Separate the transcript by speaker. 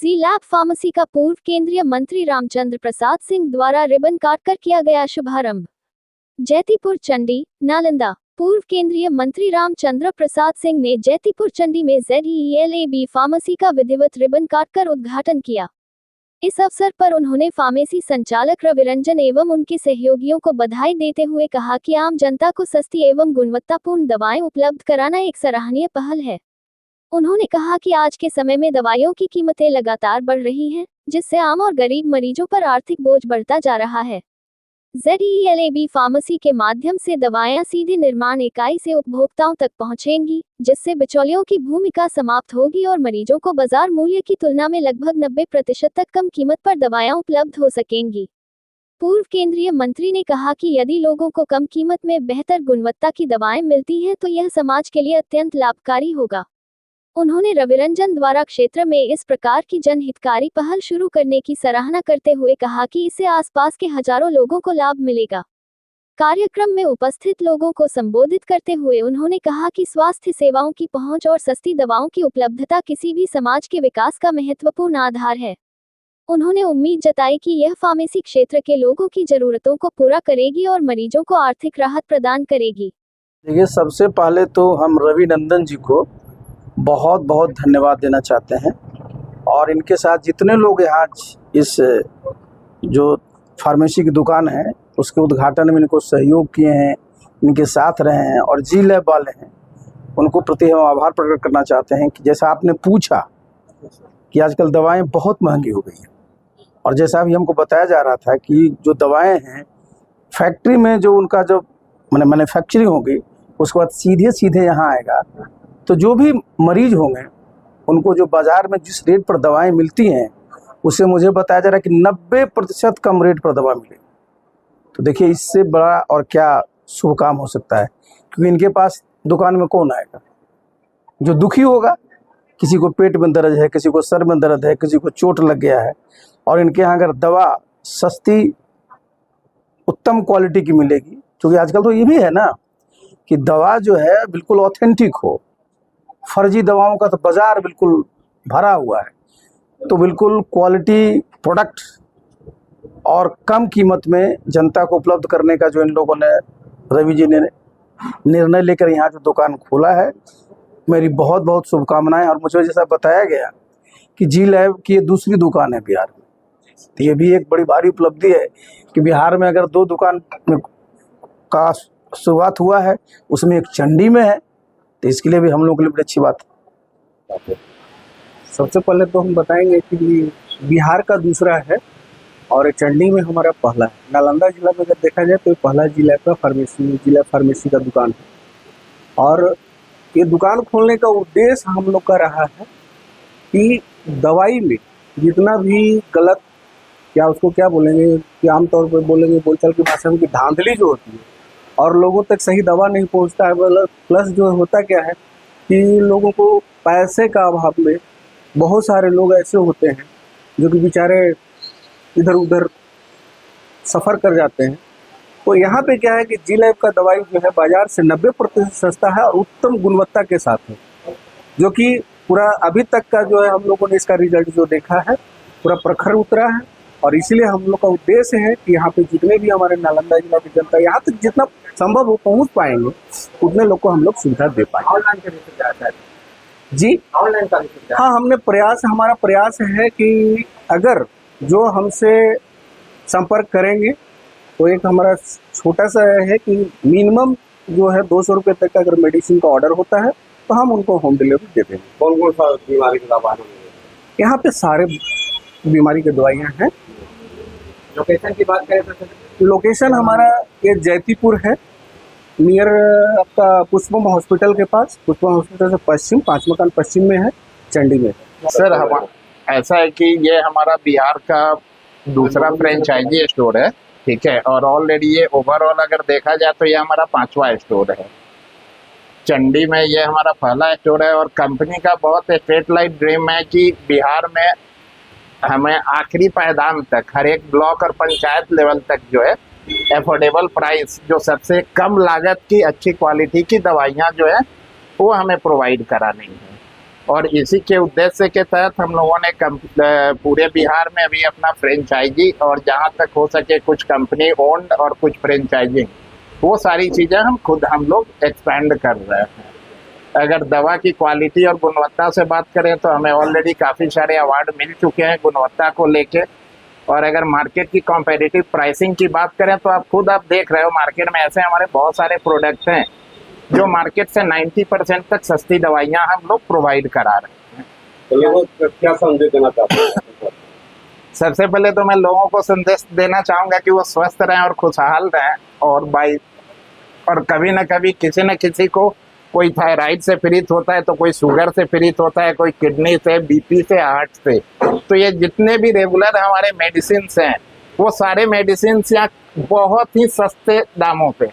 Speaker 1: जी lab pharmacy का पूर्व केंद्रीय मंत्री रामचंद्र प्रसाद सिंह द्वारा रिबन काटकर किया गया शुभारंभ। जैतीपुर चंडी, नालंदा। पूर्व केंद्रीय मंत्री रामचंद्र प्रसाद सिंह ने जैतीपुर चंडी में ZELAB फार्मेसी का विधिवत रिबन काटकर उद्घाटन किया। इस अवसर पर उन्होंने फार्मेसी संचालक रविरंजन एवं उनके सहयोगियों को बधाई देते हुए कहा कि आम जनता को सस्ती एवं गुणवत्तापूर्ण दवाएं उपलब्ध कराना एक सराहनीय पहल है। उन्होंने कहा कि आज के समय में दवाइयों की कीमतें लगातार बढ़ रही हैं, जिससे आम और गरीब मरीजों पर आर्थिक बोझ बढ़ता जा रहा है। ZELAB फार्मेसी के माध्यम से दवाएं सीधे निर्माण इकाई से उपभोक्ताओं तक पहुंचेंगी, जिससे बिचौलियों की भूमिका समाप्त होगी और मरीजों को बाजार मूल्य की तुलना में लगभग 90% तक कम कीमत पर दवाएं उपलब्ध हो सकेंगी। पूर्व केंद्रीय मंत्री ने कहा कि यदि लोगों को कम कीमत में बेहतर गुणवत्ता की दवाएं मिलती हैं तो यह समाज के लिए अत्यंत लाभकारी होगा। उन्होंने रविरंजन द्वारा क्षेत्र में इस प्रकार की जनहितकारी पहल शुरू करने की सराहना करते हुए कहा कि इससे आसपास के हजारों लोगों को लाभ मिलेगा। कार्यक्रम में उपस्थित लोगों को संबोधित करते हुए उन्होंने कहा कि स्वास्थ्य सेवाओं की पहुंच और सस्ती दवाओं की उपलब्धता किसी भी समाज के विकास का महत्वपूर्ण आधार है। उन्होंने उम्मीद जताई कि यह फार्मेसी क्षेत्र के लोगों की जरूरतों को पूरा करेगी और मरीजों को आर्थिक राहत प्रदान करेगी।
Speaker 2: देखिए, सबसे पहले तो हम रविनंदन जी को बहुत बहुत धन्यवाद देना चाहते हैं और इनके साथ जितने लोग यहाँ इस जो फार्मेसी की दुकान है उसके उद्घाटन में इनको सहयोग किए हैं, इनके साथ रहे हैं और जी लैब वाले हैं, उनको प्रति हम आभार प्रकट करना चाहते हैं कि जैसा आपने पूछा कि आजकल दवाएं बहुत महंगी हो गई हैं और जैसा अभी हमको बताया जा रहा था कि जो दवाएं हैं फैक्ट्री में जो उनका जो मैन्युफैक्चरिंग होगी उसके बाद सीधे सीधे यहाँ आएगा, तो जो भी मरीज होंगे उनको जो बाज़ार में जिस रेट पर दवाएं मिलती हैं उससे मुझे बताया जा रहा है कि 90% कम रेट पर दवा मिलेगी। तो देखिए, इससे बड़ा और क्या शुभ काम हो सकता है, क्योंकि इनके पास दुकान में कौन आएगा जो दुखी होगा। किसी को पेट में दर्द है, किसी को सर में दर्द है, किसी को चोट लग गया है और इनके यहाँ अगर दवा सस्ती उत्तम क्वालिटी की मिलेगी, क्योंकि आजकल तो ये भी है ना कि दवा जो है बिल्कुल ऑथेंटिक हो, फर्जी दवाओं का तो बाजार बिल्कुल भरा हुआ है, तो बिल्कुल क्वालिटी प्रोडक्ट और कम कीमत में जनता को उपलब्ध करने का जो इन लोगों ने रवि जी ने निर्णय लेकर यहाँ जो दुकान खोला है, मेरी बहुत बहुत शुभकामनाएं। और मुझे जैसा बताया गया कि जी लैब की ये दूसरी दुकान है बिहार में, तो ये भी एक बड़ी भारी उपलब्धि है कि बिहार में अगर 2 दुकान का शुरुआत हुआ है, उसमें एक चंडी में है, तो इसके लिए भी हम लोगों के लिए बड़ी अच्छी बात है।
Speaker 3: सबसे पहले तो हम बताएंगे कि बिहार का दूसरा है और चंडी में हमारा पहला है। नालंदा जिला में अगर देखा जाए तो पहला जिला का फार्मेसी का दुकान है और ये दुकान खोलने का उद्देश्य हम लोग का रहा है कि दवाई में जितना भी गलत या उसको क्या बोलेंगे कि आमतौर पर बोलेंगे बोलचाल की भाषा में कि धांधली जो होती है और लोगों तक सही दवा नहीं पहुंचता है, प्लस जो होता क्या है कि लोगों को पैसे का अभाव में बहुत सारे लोग ऐसे होते हैं जो कि बेचारे इधर उधर सफ़र कर जाते हैं। तो यहाँ पे क्या है कि जी लैब का दवाई जो है बाज़ार से 90% सस्ता है और उत्तम गुणवत्ता के साथ है, जो कि पूरा अभी तक का जो है हम लोगों ने इसका रिजल्ट जो देखा है पूरा प्रखर उतरा है। और इसीलिए हम लोग का उद्देश्य है कि यहाँ पे जितने भी हमारे नालंदा जिला की जनता यहाँ तक जितना संभव हो पहुँच पाएंगे उतने लोग को हम लोग सुविधा दे पाएंगे। ऑनलाइन जी ऑनलाइन का हाँ, हमारा प्रयास है कि अगर जो हमसे संपर्क करेंगे तो एक हमारा छोटा सा है कि मिनिमम जो है 200 रुपये तक का अगर मेडिसिन का ऑर्डर होता है तो हम उनको होम डिलीवरी दे देंगे।
Speaker 4: कौन कौन सा बीमारी की दवा है?
Speaker 3: यहाँ पे सारे बीमारी की दवाइयाँ हैं।
Speaker 4: लोकेशन की बात करें तो
Speaker 3: लोकेशन हमारा ये जैतीपुर है, नियर आपका पुष्पम हॉस्पिटल के पास। पुष्पम हॉस्पिटल से पश्चिम 5 मकान पश्चिम में है, चंडी में।
Speaker 5: सर हम ऐसा है कि ये हमारा बिहार का दूसरा फ्रेंचाइजी स्टोर है, ठीक है, और ऑलरेडी ये ओवरऑल अगर देखा जाए तो ये हमारा 5वां स्टोर है। चंडी में ये हमारा पहला स्टोर है और कंपनी का बहुत स्ट्रेट लाइट ड्रीम है कि बिहार में हमें आखिरी पायदान तक हर एक ब्लॉक और पंचायत लेवल तक जो है एफोर्डेबल प्राइस, जो सबसे कम लागत की अच्छी क्वालिटी की दवाइयाँ जो है वो हमें प्रोवाइड करानी है। और इसी के उद्देश्य के तहत हम लोगों ने पूरे बिहार में अभी अपना फ्रेंचाइजी और जहाँ तक हो सके कुछ कंपनी ओन्ड और कुछ फ्रेंचाइजी, वो सारी चीज़ें हम लोग एक्सपेंड कर रहे हैं। अगर दवा की क्वालिटी और गुणवत्ता से बात करें तो हमें ऑलरेडी काफ़ी सारे अवार्ड मिल चुके हैं गुणवत्ता को लेके। और अगर मार्केट की कॉम्पिटिटिव प्राइसिंग की बात करें तो आप देख रहे हो मार्केट में ऐसे हमारे बहुत सारे प्रोडक्ट्स हैं जो मार्केट से 90% तक सस्ती दवाइयाँ हम लोग प्रोवाइड करा रहे हैं।
Speaker 4: तो लोगों को क्या संदेश देना चाहते हैं?
Speaker 5: सबसे पहले तो मैं लोगों को संदेश देना चाहूँगा कि वो स्वस्थ रहें और खुशहाल रहें, और कभी न कभी किसी न किसी को कोई थायराइड से पीड़ित होता है तो कोई शुगर से पीड़ित होता है, कोई किडनी से, बीपी से, हार्ट से। तो ये जितने भी रेगुलर हमारे मेडिसिन हैं वो सारे मेडिसिन यहाँ बहुत ही सस्ते दामों पे